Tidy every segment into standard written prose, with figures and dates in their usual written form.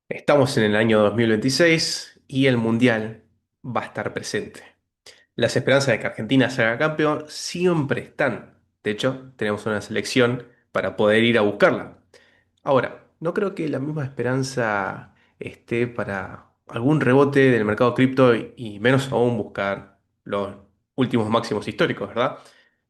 Estamos en el año 2026 y el Mundial va a estar presente. Las esperanzas de que Argentina salga campeón siempre están. De hecho, tenemos una selección para poder ir a buscarla. Ahora, no creo que la misma esperanza esté para algún rebote del mercado cripto y menos aún buscar los últimos máximos históricos, ¿verdad?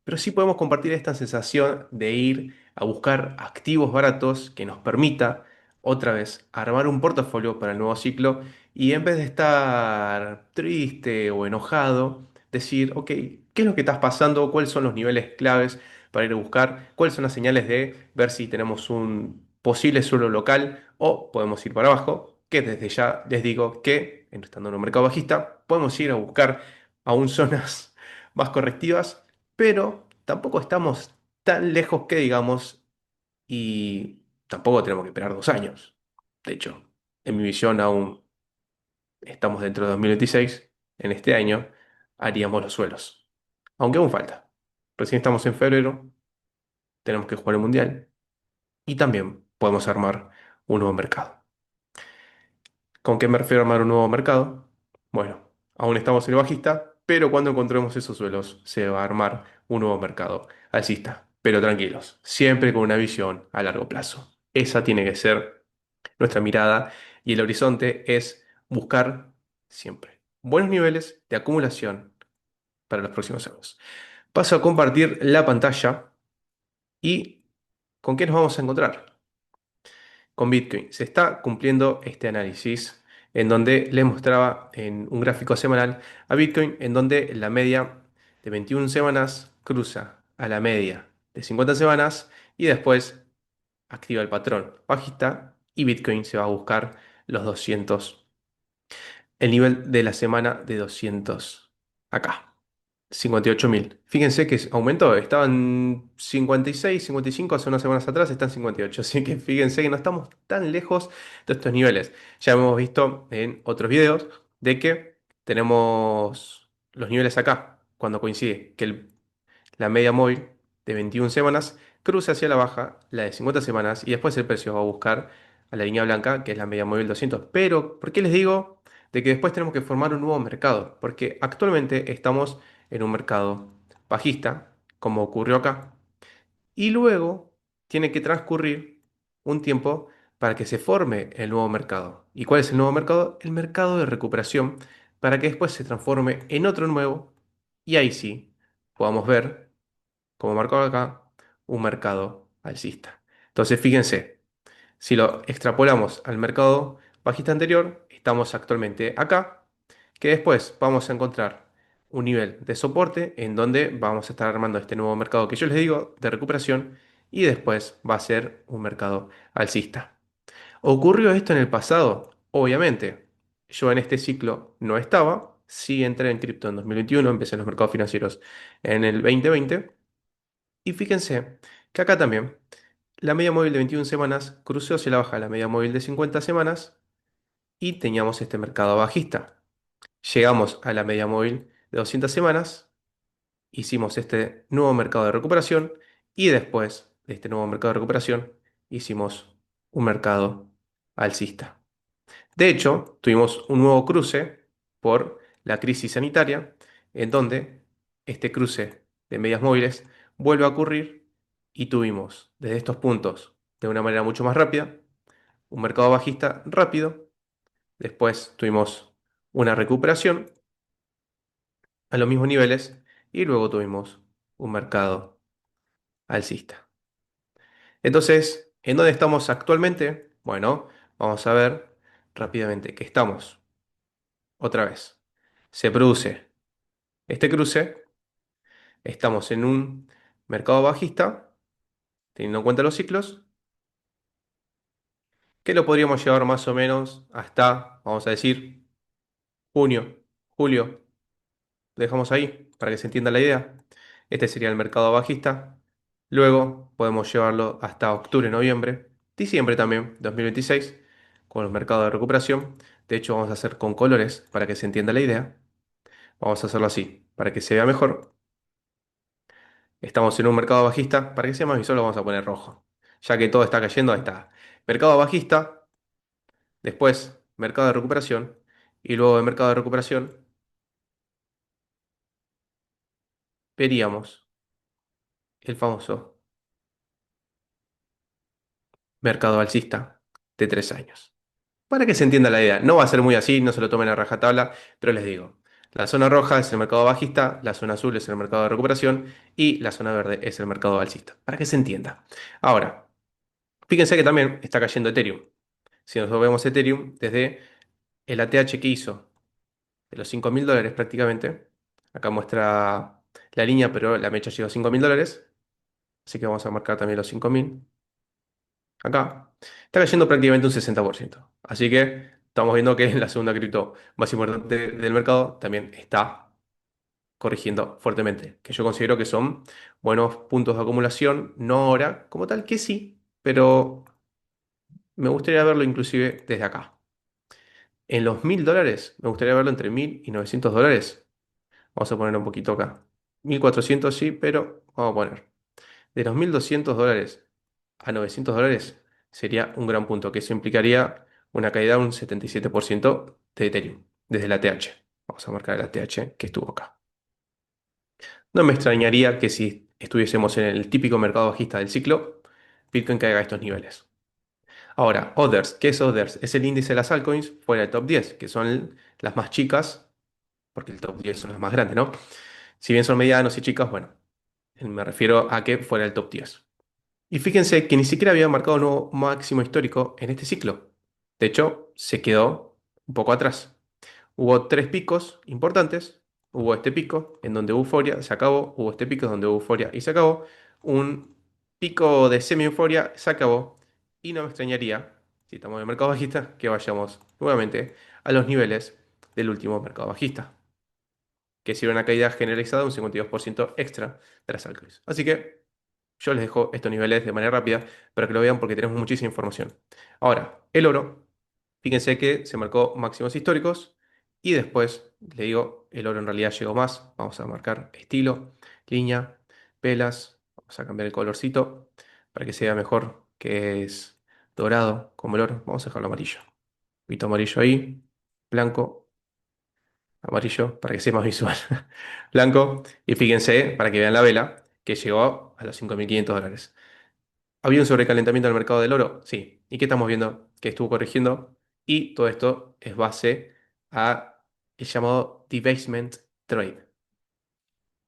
Pero sí podemos compartir esta sensación de ir a buscar activos baratos que nos permita otra vez armar un portafolio para el nuevo ciclo y en vez de estar triste o enojado, decir, ok, ¿qué es lo que estás pasando? ¿Cuáles son los niveles claves para ir a buscar? ¿Cuáles son las señales de ver si tenemos un posible suelo local o podemos ir para abajo? Que desde ya les digo que, estando en un mercado bajista, podemos ir a buscar aún zonas más correctivas, pero tampoco estamos tan lejos que digamos y tampoco tenemos que esperar 2 años. De hecho, en mi visión aún estamos dentro de 2026. En este año haríamos los suelos. Aunque aún falta. Recién estamos en febrero, tenemos que jugar el mundial y también podemos armar un nuevo mercado. ¿Con qué me refiero a armar un nuevo mercado? Bueno, aún estamos en el bajista, pero cuando encontremos esos suelos se va a armar un nuevo mercado alcista. Pero tranquilos, siempre con una visión a largo plazo. Esa tiene que ser nuestra mirada y el horizonte es buscar siempre buenos niveles de acumulación para los próximos años. Paso a compartir la pantalla y ¿con qué nos vamos a encontrar? Con Bitcoin. Se está cumpliendo este análisis en donde le mostraba en un gráfico semanal a Bitcoin en donde la media de 21 semanas cruza a la media de 50 semanas y después activa el patrón bajista y Bitcoin se va a buscar los 200, el nivel de la semana de 200 acá. 58.000. Fíjense que aumentó, estaban 56, 55 hace unas semanas atrás, están 58. Así que fíjense que no estamos tan lejos de estos niveles. Ya hemos visto en otros videos de que tenemos los niveles acá, cuando coincide que la media móvil de 21 semanas cruza hacia la baja, la de 50 semanas, y después el precio va a buscar a la línea blanca, que es la media móvil 200. Pero, ¿por qué les digo de que después tenemos que formar un nuevo mercado? Porque actualmente estamos en un mercado bajista, como ocurrió acá, y luego tiene que transcurrir un tiempo para que se forme el nuevo mercado. ¿Y cuál es el nuevo mercado? El mercado de recuperación, para que después se transforme en otro nuevo, y ahí sí podamos ver como marcó acá, un mercado alcista. Entonces, fíjense, si lo extrapolamos al mercado bajista anterior, estamos actualmente acá, que después vamos a encontrar un nivel de soporte en donde vamos a estar armando este nuevo mercado que yo les digo de recuperación y después va a ser un mercado alcista. ¿Ocurrió esto en el pasado? Obviamente. Yo en este ciclo no estaba, sí entré en cripto en 2021, empecé en los mercados financieros en el 2020. Y fíjense que acá también la media móvil de 21 semanas cruzó hacia la baja la media móvil de 50 semanas y teníamos este mercado bajista. Llegamos a la media móvil de 200 semanas, hicimos este nuevo mercado de recuperación y después de este nuevo mercado de recuperación hicimos un mercado alcista. De hecho, tuvimos un nuevo cruce por la crisis sanitaria, en donde este cruce de medias móviles vuelve a ocurrir y tuvimos desde estos puntos, de una manera mucho más rápida, un mercado bajista rápido, después tuvimos una recuperación a los mismos niveles y luego tuvimos un mercado alcista. Entonces, ¿en dónde estamos actualmente? Bueno, vamos a ver rápidamente que estamos otra vez. Se produce este cruce, estamos en un mercado bajista, teniendo en cuenta los ciclos, que lo podríamos llevar más o menos hasta, vamos a decir, junio, julio. Lo dejamos ahí para que se entienda la idea. Este sería el mercado bajista. Luego podemos llevarlo hasta octubre, noviembre, diciembre también, 2026, con los mercados de recuperación. De hecho, vamos a hacer con colores para que se entienda la idea. Vamos a hacerlo así, para que se vea mejor. Estamos en un mercado bajista. Para que sea más visual, lo vamos a poner rojo. Ya que todo está cayendo, ahí está. Mercado bajista. Después, mercado de recuperación. Y luego de mercado de recuperación, veríamos el famoso mercado alcista de 3 años. Para que se entienda la idea, no va a ser muy así, no se lo tomen a rajatabla, pero les digo, la zona roja es el mercado bajista, la zona azul es el mercado de recuperación y la zona verde es el mercado alcista, para que se entienda. Ahora, fíjense que también está cayendo Ethereum. Si nosotros vemos Ethereum desde el ATH que hizo de los $5.000 prácticamente, acá muestra la línea, pero la mecha llegó a $5.000, así que vamos a marcar también los 5.000 acá, está cayendo prácticamente un 60%. Así que estamos viendo que la segunda cripto más importante del mercado también está corrigiendo fuertemente, que yo considero que son buenos puntos de acumulación, no ahora como tal que sí, pero me gustaría verlo inclusive desde acá. En los $1.000, me gustaría verlo entre 1.000 y $900. Vamos a poner un poquito acá. 1.400 sí, pero vamos a poner. De los $1.200 a $900 sería un gran punto, que eso implicaría una caída de un 77% de Ethereum, desde la TH. Vamos a marcar la TH que estuvo acá. No me extrañaría que si estuviésemos en el típico mercado bajista del ciclo, Bitcoin caiga a estos niveles. Ahora, Others, ¿qué es Others? Es el índice de las altcoins fuera del top 10, que son las más chicas, porque el top 10 son las más grandes, ¿no? Si bien son medianos y chicas, bueno, me refiero a que fuera del top 10. Y fíjense que ni siquiera había marcado un nuevo máximo histórico en este ciclo. De hecho, se quedó un poco atrás. Hubo tres picos importantes. Hubo este pico en donde hubo euforia, se acabó. Hubo este pico donde hubo euforia y se acabó. Un pico de semi-euforia se acabó. Y no me extrañaría, si estamos en el mercado bajista, que vayamos nuevamente a los niveles del último mercado bajista, que sería una caída generalizada de un 52% extra de las altcoins. Así que yo les dejo estos niveles de manera rápida para que lo vean porque tenemos muchísima información. Ahora, el oro, fíjense que se marcó máximos históricos y después, le digo, el oro en realidad llegó más. Vamos a marcar estilo, línea, velas. Vamos a cambiar el colorcito para que se vea mejor, que es dorado como el oro. Vamos a dejarlo amarillo. Un poquito amarillo ahí, blanco, amarillo, para que sea más visual. Blanco, y fíjense, para que vean la vela, que llegó a los $5.500. ¿Había un sobrecalentamiento del mercado del oro? Sí. ¿Y qué estamos viendo? Que estuvo corrigiendo. Y todo esto es base a el llamado debasement trade.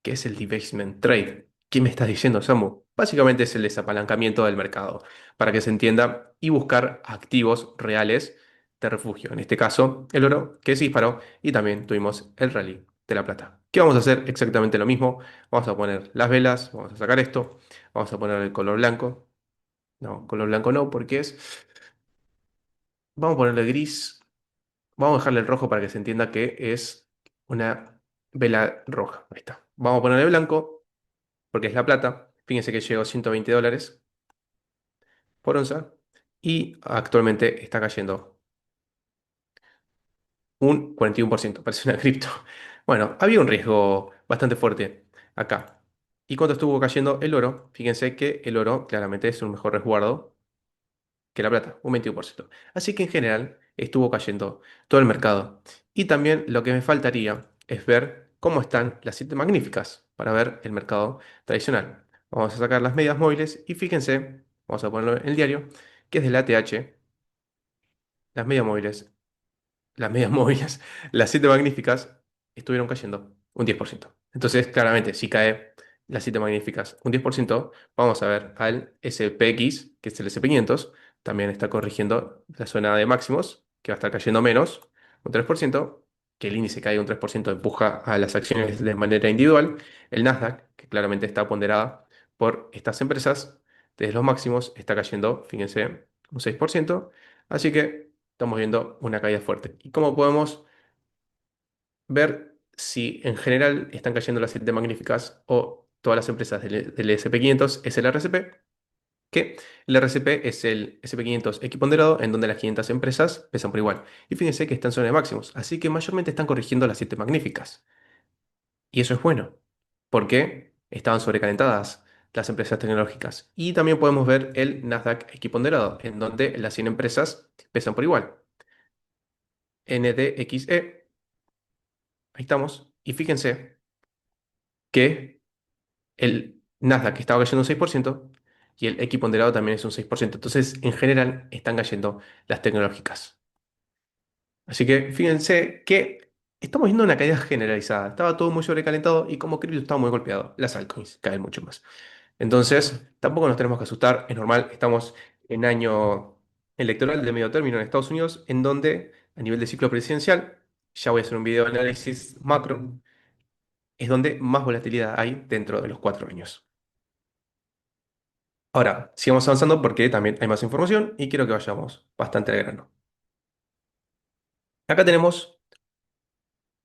¿Qué es el debasement trade? ¿Qué me estás diciendo, Samu? Básicamente es el desapalancamiento del mercado, para que se entienda, y buscar activos reales de refugio. En este caso, el oro que se disparó y también tuvimos el rally de la plata. ¿Qué vamos a hacer? Exactamente lo mismo. Vamos a poner las velas, vamos a sacar esto, vamos a poner el color blanco. No, color blanco no, porque es. Vamos a ponerle gris. Vamos a dejarle el rojo para que se entienda que es una vela roja. Ahí está. Vamos a ponerle blanco, porque es la plata. Fíjense que llegó a $120 por onza. Y actualmente está cayendo un 41%. Parece una cripto. Bueno, había un riesgo bastante fuerte acá. ¿Y cuánto estuvo cayendo el oro? Fíjense que el oro claramente es un mejor resguardo que la plata, un 21%. Así que en general estuvo cayendo todo el mercado. Y también lo que me faltaría es ver cómo están las siete magníficas para ver el mercado tradicional. Vamos a sacar las medias móviles y fíjense, vamos a ponerlo en el diario, que es de la ATH, las medias móviles las medias móviles, las siete magníficas, estuvieron cayendo un 10%. Entonces, claramente, si cae las siete magníficas un 10%, vamos a ver al SPX, que es el SP500, también está corrigiendo la zona de máximos, que va a estar cayendo menos, un 3%, que el índice cae un 3% empuja a las acciones de manera individual. El Nasdaq, que claramente está ponderada por estas empresas, desde los máximos está cayendo, fíjense, un 6%. Así que estamos viendo una caída fuerte. ¿Y cómo podemos ver si en general están cayendo las siete magníficas o todas las empresas del SP500? Es el RSP, que el RSP es el SP500 equiponderado en donde las 500 empresas pesan por igual. Y fíjense que están en zona de máximos, así que mayormente están corrigiendo las siete magníficas. Y eso es bueno, porque estaban sobrecalentadas las empresas tecnológicas. Y también podemos ver el Nasdaq equiponderado, en donde las 100 empresas pesan por igual. NDXE, ahí estamos, y fíjense que el Nasdaq estaba cayendo un 6% y el equiponderado también es un 6%. Entonces, en general, están cayendo las tecnológicas. Así que fíjense que estamos viendo una caída generalizada. Estaba todo muy sobrecalentado y como cripto estaba muy golpeado, las altcoins caen mucho más. Entonces, tampoco nos tenemos que asustar, es normal, estamos en año electoral de medio término en Estados Unidos, en donde a nivel de ciclo presidencial, ya voy a hacer un video de análisis macro, es donde más volatilidad hay dentro de los 4 años. Ahora, sigamos avanzando porque también hay más información y quiero que vayamos bastante al grano. Acá tenemos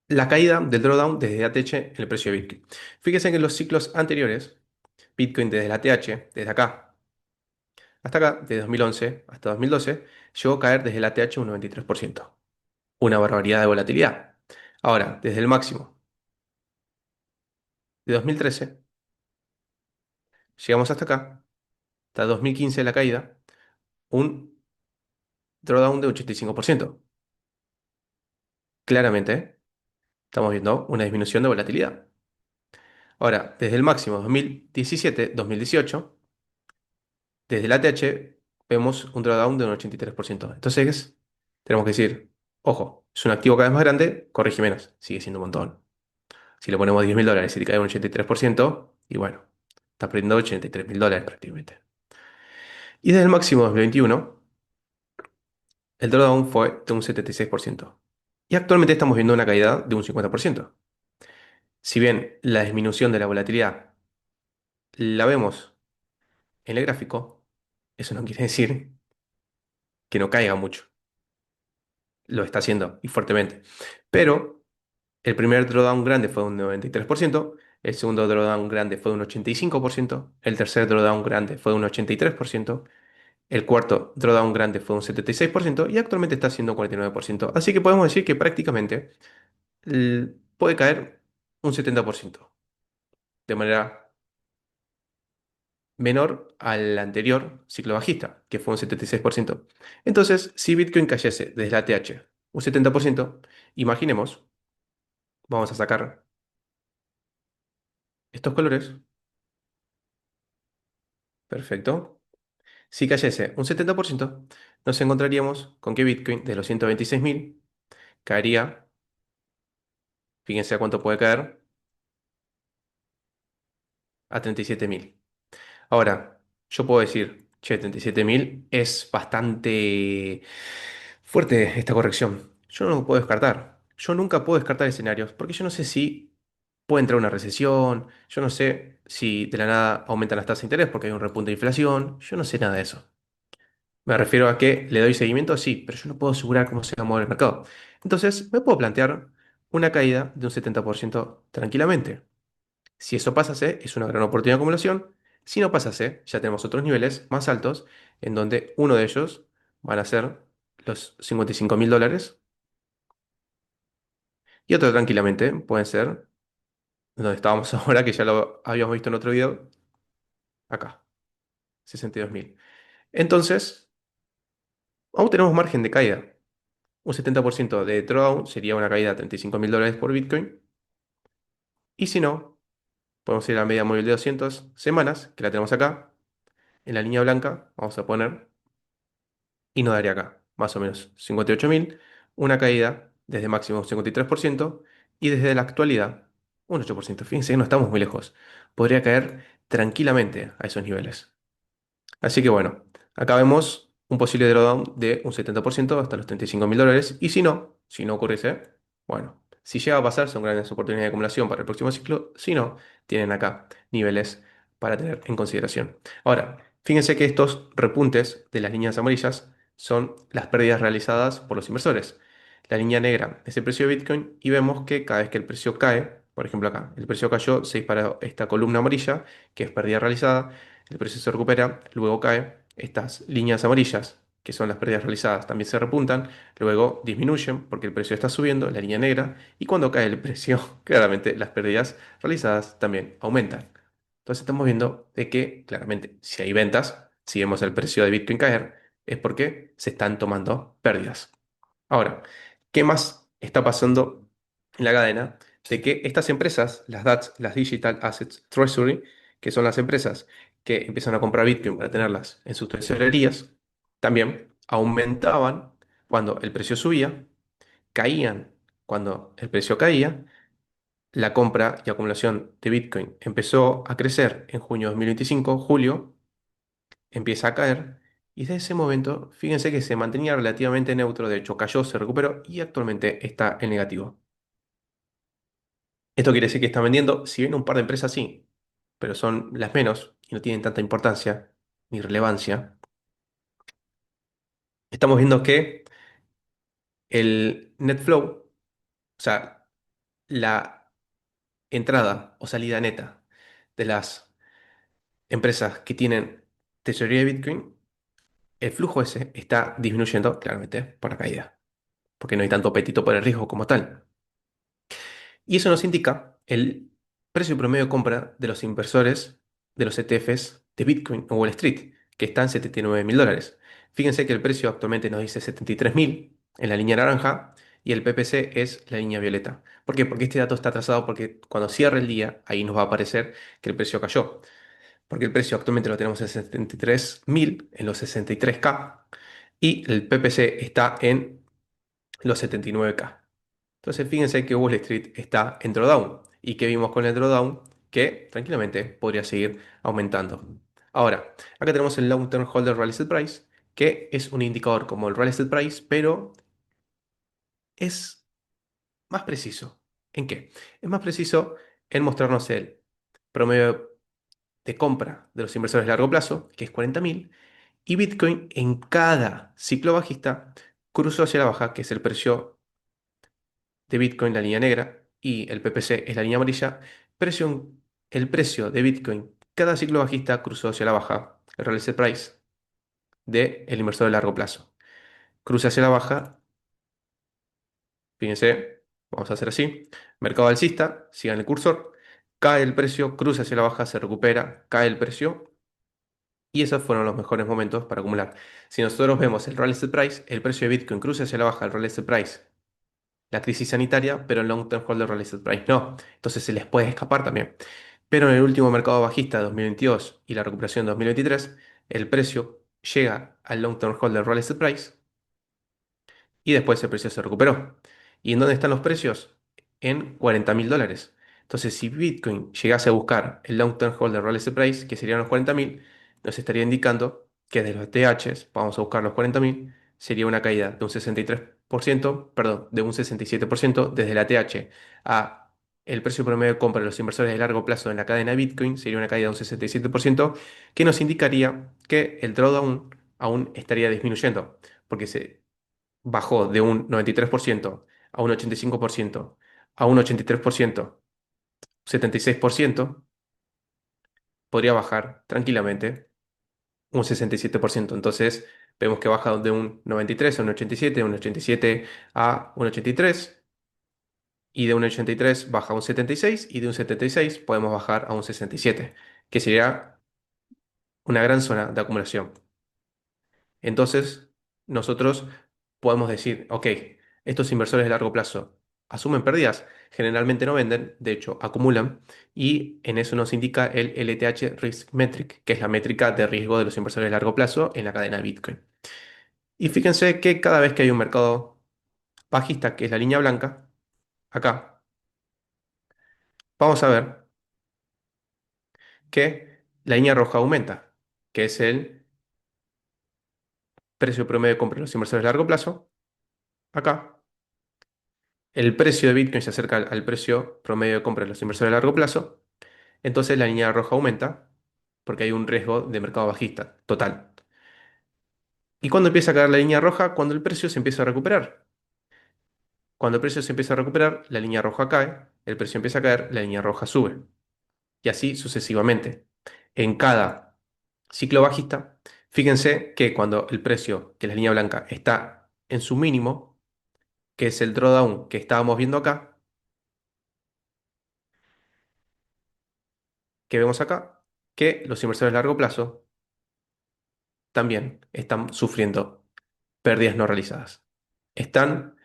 la caída del drawdown desde ATH en el precio de Bitcoin. Fíjense que en los ciclos anteriores, Bitcoin desde la ATH, desde acá hasta acá, de 2011 hasta 2012, llegó a caer desde la ATH un 93%. Una barbaridad de volatilidad. Ahora, desde el máximo de 2013, llegamos hasta acá, hasta 2015 la caída, un drawdown de 85%. Claramente, estamos viendo una disminución de volatilidad. Ahora, desde el máximo 2017-2018, desde el ATH vemos un drawdown de un 83%. Entonces, tenemos que decir, ojo, es un activo cada vez más grande, corrige menos, sigue siendo un montón. Si le ponemos $10.000 y te cae un 83%, y bueno, estás perdiendo $83.000 prácticamente. Y desde el máximo 2021, el drawdown fue de un 76%. Y actualmente estamos viendo una caída de un 50%. Si bien la disminución de la volatilidad la vemos en el gráfico, eso no quiere decir que no caiga mucho. Lo está haciendo y fuertemente. Pero el primer drawdown grande fue de un 93%, el segundo drawdown grande fue de un 85%, el tercer drawdown grande fue de un 83%, el cuarto drawdown grande fue un 76% y actualmente está haciendo un 49%. Así que podemos decir que prácticamente puede caer un 70% de manera menor al anterior ciclo bajista, que fue un 76%. Entonces, si Bitcoin cayese desde la TH un 70%, imaginemos, vamos a sacar estos colores, perfecto. Si cayese un 70%, nos encontraríamos con que Bitcoin de los 126.000 caería, fíjense a cuánto puede caer, a 37.000. Ahora, yo puedo decir, che, 37.000 es bastante fuerte esta corrección. Yo no lo puedo descartar. Yo nunca puedo descartar escenarios, porque yo no sé si puede entrar una recesión, yo no sé si de la nada aumentan las tasas de interés porque hay un repunte de inflación, yo no sé nada de eso. Me refiero a que le doy seguimiento, sí, pero yo no puedo asegurar cómo se va a mover el mercado. Entonces, me puedo plantear una caída de un 70% tranquilamente. Si eso pasase, es una gran oportunidad de acumulación. Si no pasase, ya tenemos otros niveles más altos, en donde uno de ellos van a ser los $55.000 y otro tranquilamente pueden ser donde estábamos ahora, que ya lo habíamos visto en otro video, acá, 62.000. Entonces, aún tenemos margen de caída. Un 70% de drawdown sería una caída de $35.000 por Bitcoin. Y si no, podemos ir a la media móvil de 200 semanas, que la tenemos acá, en la línea blanca, vamos a poner y nos daría acá, más o menos 58.000, una caída desde máximo un 53% y desde la actualidad un 8%. Fíjense, no estamos muy lejos. Podría caer tranquilamente a esos niveles. Así que bueno, acá vemos un posible drawdown de un 70% hasta los $35.000. Y si no ocurriese, bueno, si llega a pasar, son grandes oportunidades de acumulación para el próximo ciclo. Si no, tienen acá niveles para tener en consideración. Ahora, fíjense que estos repuntes de las líneas amarillas son las pérdidas realizadas por los inversores. La línea negra es el precio de Bitcoin y vemos que cada vez que el precio cae, por ejemplo acá, el precio cayó, se disparó esta columna amarilla, que es pérdida realizada, el precio se recupera, luego cae, estas líneas amarillas, que son las pérdidas realizadas, también se repuntan, luego disminuyen porque el precio está subiendo, la línea negra, y cuando cae el precio, claramente las pérdidas realizadas también aumentan. Entonces estamos viendo de que, claramente, si hay ventas, si vemos el precio de Bitcoin caer, es porque se están tomando pérdidas. Ahora, ¿Qué más está pasando en la cadena? De que estas empresas, las DATS, las Digital Assets Treasury, que son las empresas que empiezan a comprar Bitcoin para tenerlas en sus tesorerías, también aumentaban cuando el precio subía, caían cuando el precio caía. La compra y acumulación de Bitcoin empezó a crecer en junio de 2025, julio empieza a caer y desde ese momento, fíjense que se mantenía relativamente neutro, de hecho cayó, se recuperó y actualmente está en negativo. Esto quiere decir que está vendiendo, si bien un par de empresas sí, pero son las menos y no tienen tanta importancia ni relevancia. Estamos viendo que el net flow, o sea, la entrada o salida neta de las empresas que tienen tesorería de Bitcoin, el flujo ese está disminuyendo claramente por la caída, porque no hay tanto apetito por el riesgo como tal. Y eso nos indica el precio promedio de compra de los inversores de los ETFs de Bitcoin en Wall Street, que está en $79.000. Fíjense que el precio actualmente nos dice 73.000 en la línea naranja y el PPC es la línea violeta. ¿Por qué? Porque este dato está trazado porque cuando cierre el día, ahí nos va a aparecer que el precio cayó. Porque el precio actualmente lo tenemos en 73.000, en los 63K, y el PPC está en los 79K. Entonces, fíjense que Wall Street está en drawdown. ¿Y que vimos con el drawdown? Que tranquilamente podría seguir aumentando. Ahora, acá tenemos el Long Term Holder Realized Price, que es un indicador como el Realized Price, pero es más preciso. ¿En qué? Es más preciso en mostrarnos el promedio de compra de los inversores a largo plazo, que es 40.000, y Bitcoin en cada ciclo bajista cruzó hacia la baja, que es el precio de Bitcoin, la línea negra, y el PPC es la línea amarilla. El precio de Bitcoin, cada ciclo bajista cruzó hacia la baja, el realized price del inversor de largo plazo. Cruza hacia la baja, fíjense, vamos a hacer así, mercado alcista, sigan el cursor, cae el precio, cruza hacia la baja, se recupera, cae el precio, y esos fueron los mejores momentos para acumular. Si nosotros vemos el realized price, el precio de Bitcoin cruza hacia la baja, el realized price la crisis sanitaria, pero el Long Term Holder Realized Price no. Entonces se les puede escapar también. Pero en el último mercado bajista de 2022 y la recuperación de 2023, el precio llega al Long Term Holder Realized Price y después el precio se recuperó. ¿Y en dónde están los precios? En $40.000. Entonces, si Bitcoin llegase a buscar el Long Term Holder Realized Price, que serían los 40.000, nos estaría indicando que de los THs, vamos a buscar los 40.000, sería una caída de un 63%, perdón, de un 67% desde la TH a el precio promedio de compra de los inversores de largo plazo en la cadena Bitcoin, sería una caída de un 67%, que nos indicaría que el drawdown aún estaría disminuyendo, porque se bajó de un 93% a un 85%, a un 83%, 76%, podría bajar tranquilamente un 67%. Entonces, vemos que baja de un 93 a un 87, de un 87 a un 83, y de un 83 baja a un 76, y de un 76 podemos bajar a un 67, que sería una gran zona de acumulación. Entonces, nosotros podemos decir, ok, estos inversores de largo plazo asumen pérdidas, generalmente no venden, de hecho acumulan, y en eso nos indica el LTH Risk Metric, que es la métrica de riesgo de los inversores de largo plazo en la cadena de Bitcoin. Y fíjense que cada vez que hay un mercado bajista, que es la línea blanca, acá, vamos a ver que la línea roja aumenta, que es el precio promedio de compra de los inversores de largo plazo, acá. El precio de Bitcoin se acerca al precio promedio de compra de los inversores a largo plazo, entonces la línea roja aumenta porque hay un riesgo de mercado bajista total. ¿Y cuándo empieza a caer la línea roja? Cuando el precio se empieza a recuperar. Cuando el precio se empieza a recuperar, la línea roja cae, el precio empieza a caer, la línea roja sube. Y así sucesivamente. En cada ciclo bajista, fíjense que cuando el precio, que es la línea blanca, está en su mínimo, que es el drawdown que estábamos viendo acá, que vemos acá, que los inversores a largo plazo también están sufriendo pérdidas no realizadas. Están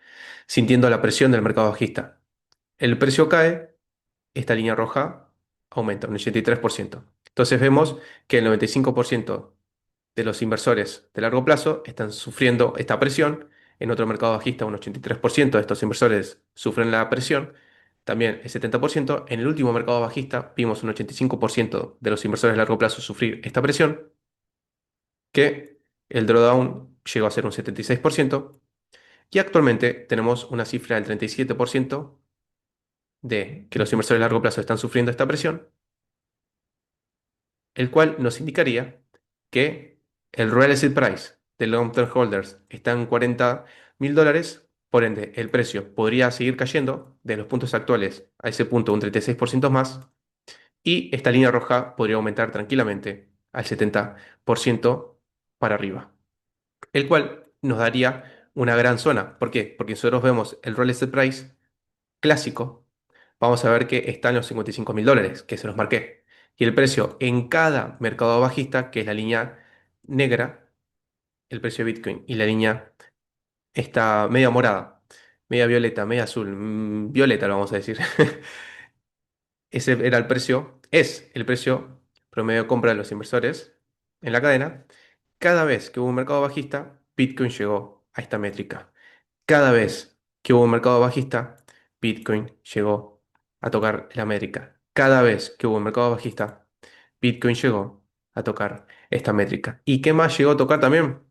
sintiendo la presión del mercado bajista. El precio cae, esta línea roja aumenta un 83%. Entonces vemos que el 95% de los inversores de largo plazo están sufriendo esta presión. En otro mercado bajista, un 83% de estos inversores sufren la presión. También el 70%. En el último mercado bajista vimos un 85% de los inversores de largo plazo sufrir esta presión, que el drawdown llegó a ser un 76%. Y actualmente tenemos una cifra del 37% de que los inversores de largo plazo están sufriendo esta presión, el cual nos indicaría que el real estate price de long term holders está en $40.000, por ende el precio podría seguir cayendo de los puntos actuales a ese punto un 36% más, y esta línea roja podría aumentar tranquilamente al 70% para arriba, el cual nos daría una gran zona. ¿Por qué? Porque nosotros vemos el real estate price clásico, vamos a ver que está en los $55.000, que se los marqué. Y el precio en cada mercado bajista, que es la línea negra, el precio de Bitcoin, y la línea está media morada, media violeta, media azul, violeta lo vamos a decir. Ese era el precio, es el precio promedio de compra de los inversores en la cadena. Cada vez que hubo un mercado bajista, Bitcoin llegó a esta métrica. Cada vez que hubo un mercado bajista, Bitcoin llegó a tocar la métrica. Cada vez que hubo un mercado bajista, Bitcoin llegó a tocar esta métrica. ¿Y qué más llegó a tocar también?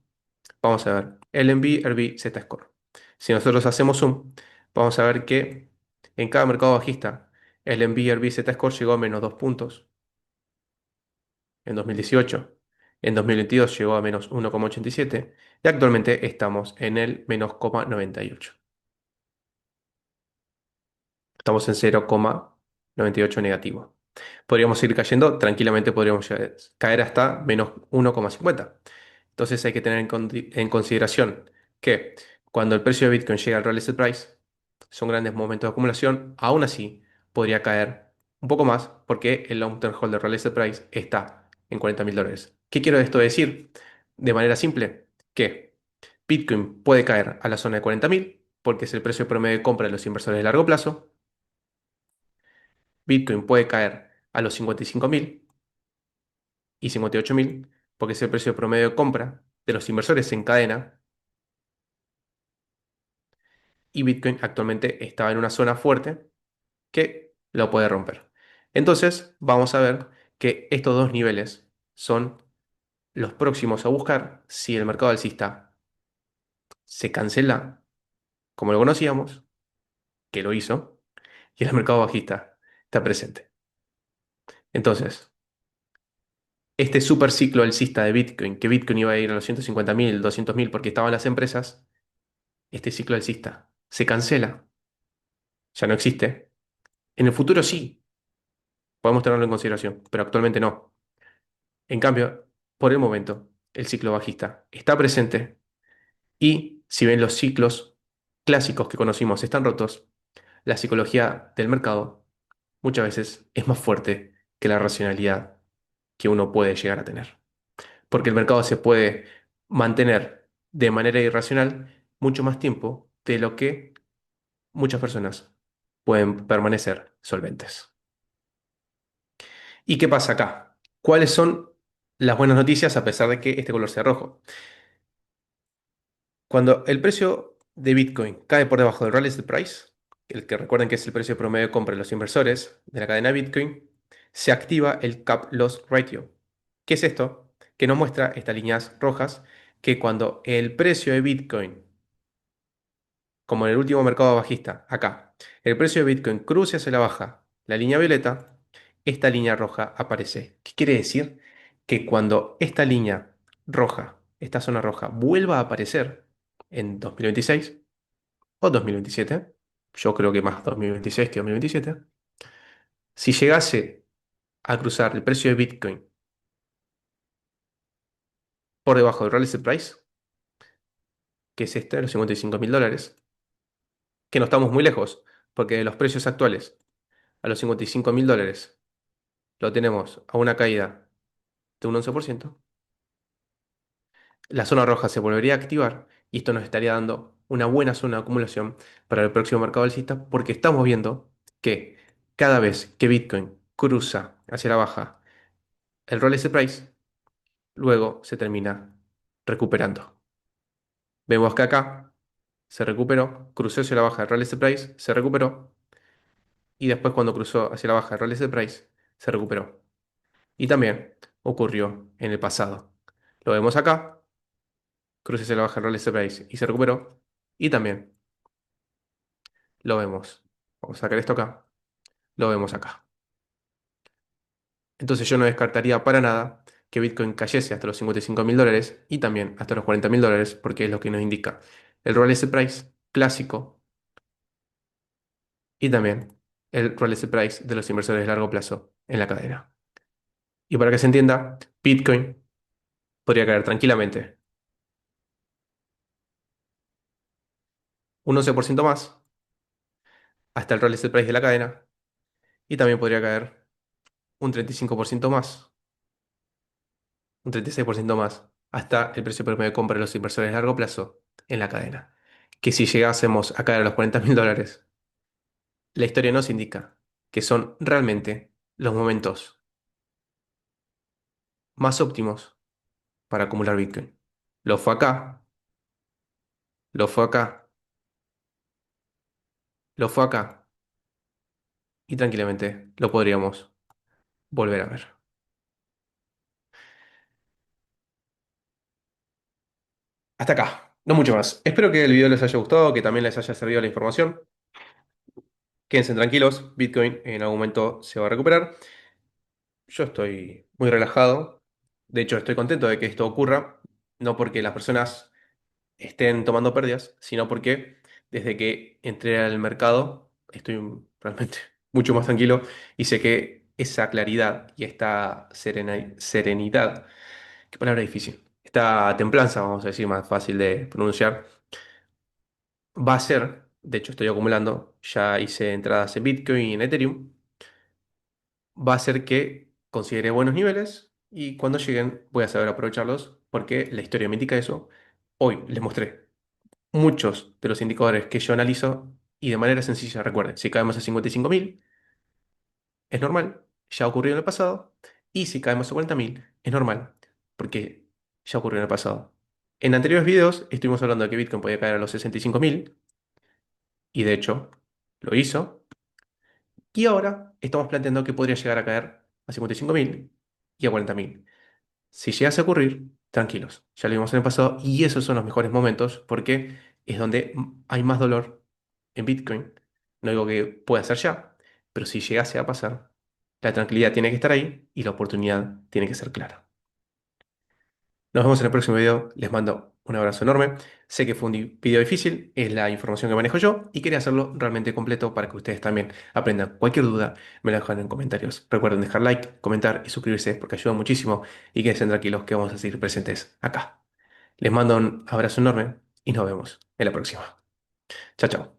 Vamos a ver, LNB, RB, Z-Score. Si nosotros hacemos zoom, vamos a ver que en cada mercado bajista, LNB, RB, Z-Score llegó a menos 2 puntos en 2018. En 2022 llegó a menos 1,87 y actualmente estamos en el menos 0,98. Estamos en 0,98 negativo. Podríamos ir cayendo, tranquilamente podríamos caer hasta menos 1,50. Entonces hay que tener en consideración que cuando el precio de Bitcoin llega al real estate price, son grandes momentos de acumulación. Aún así podría caer un poco más porque el long term hold del real estate price está en $40.000. ¿Qué quiero de esto decir? De manera simple, que Bitcoin puede caer a la zona de 40.000 porque es el precio promedio de compra de los inversores de largo plazo. Bitcoin puede caer a los 55.000 y 58.000 porque es el precio promedio de compra de los inversores en cadena, y Bitcoin actualmente está en una zona fuerte que lo puede romper. Entonces vamos a ver que estos dos niveles son los próximos a buscar si el mercado alcista se cancela como lo conocíamos, que lo hizo, y el mercado bajista está presente. Entonces, este super ciclo alcista de Bitcoin, que Bitcoin iba a ir a los 150.000, 200.000 porque estaban las empresas, este ciclo alcista se cancela, ya no existe. En el futuro sí, podemos tenerlo en consideración, pero actualmente no. En cambio, por el momento, el ciclo bajista está presente, y si bien los ciclos clásicos que conocimos están rotos, la psicología del mercado muchas veces es más fuerte que la racionalidad que uno puede llegar a tener. Porque el mercado se puede mantener de manera irracional mucho más tiempo de lo que muchas personas pueden permanecer solventes. ¿Y qué pasa acá? ¿Cuáles son las buenas noticias a pesar de que este color sea rojo? Cuando el precio de Bitcoin cae por debajo del real estate price, el que recuerden que es el precio promedio de compra de los inversores de la cadena Bitcoin, se activa el Cap Loss Ratio. ¿Qué es esto? Que nos muestra estas líneas rojas, que cuando el precio de Bitcoin, como en el último mercado bajista, acá, el precio de Bitcoin cruce hacia la baja la línea violeta, esta línea roja aparece. ¿Qué quiere decir? Que cuando esta línea roja, esta zona roja, vuelva a aparecer en 2026 o 2027, yo creo que más 2026 que 2027, si llegase a cruzar el precio de Bitcoin por debajo del real estate price, que es este, los $55.000, que no estamos muy lejos, porque de los precios actuales a los $55.000 lo tenemos a una caída de un 11%, la zona roja se volvería a activar y esto nos estaría dando una buena zona de acumulación para el próximo mercado alcista porque estamos viendo que cada vez que Bitcoin cruza hacia la baja el RSI Price, luego se termina recuperando. Vemos que acá se recuperó, cruzó hacia la baja el RSI Price, se recuperó y después cuando cruzó hacia la baja el RSI Price, se recuperó. Y también ocurrió en el pasado. Lo vemos acá, cruce hacia la baja el RSI Price y se recuperó. Y también lo vemos. Vamos a sacar esto acá. Lo vemos acá. Entonces yo no descartaría para nada que Bitcoin cayese hasta los $55.000 y también hasta los $40.000 porque es lo que nos indica el RSI Price clásico y también el RSI Price de los inversores de largo plazo en la cadena. Y para que se entienda, Bitcoin podría caer tranquilamente un 11% más hasta el RSI Price de la cadena y también podría caer un 35% más, un 36% más hasta el precio promedio de compra de los inversores de largo plazo en la cadena. Que si llegásemos a caer a los $40.000, la historia nos indica que son realmente los momentos más óptimos para acumular Bitcoin. Lo fue acá, lo fue acá, lo fue acá y tranquilamente lo podríamos volver a ver. Hasta acá, no mucho más. Espero que el video les haya gustado, que también les haya servido la información. Quédense tranquilos, Bitcoin en algún momento se va a recuperar. Yo estoy muy relajado. De hecho, estoy contento de que esto ocurra, no porque las personas estén tomando pérdidas, sino porque desde que entré al mercado estoy realmente mucho más tranquilo y sé que esa claridad y esta serenidad, qué palabra difícil, esta templanza, vamos a decir, más fácil de pronunciar, va a ser, de hecho estoy acumulando, ya hice entradas en Bitcoin y en Ethereum, va a ser que considere buenos niveles y cuando lleguen voy a saber aprovecharlos porque la historia me indica eso. Hoy les mostré muchos de los indicadores que yo analizo y de manera sencilla, recuerden, si caemos a 55.000 es normal, ya ocurrió en el pasado, y si caemos a 40.000 es normal, porque ya ocurrió en el pasado. En anteriores videos estuvimos hablando de que Bitcoin podía caer a los 65.000 y de hecho lo hizo, y ahora estamos planteando que podría llegar a caer a 55.000 y a 40.000. Si llegase a ocurrir, tranquilos, ya lo vimos en el pasado y esos son los mejores momentos porque es donde hay más dolor en Bitcoin. No digo que pueda ser ya, pero si llegase a pasar, la tranquilidad tiene que estar ahí y la oportunidad tiene que ser clara. Nos vemos en el próximo video, les mando un abrazo enorme. Sé que fue un video difícil, es la información que manejo yo y quería hacerlo realmente completo para que ustedes también aprendan. Cualquier duda me la dejan en comentarios. Recuerden dejar like, comentar y suscribirse porque ayuda muchísimo y quédense tranquilos que vamos a seguir presentes acá. Les mando un abrazo enorme y nos vemos en la próxima. Chao, chao.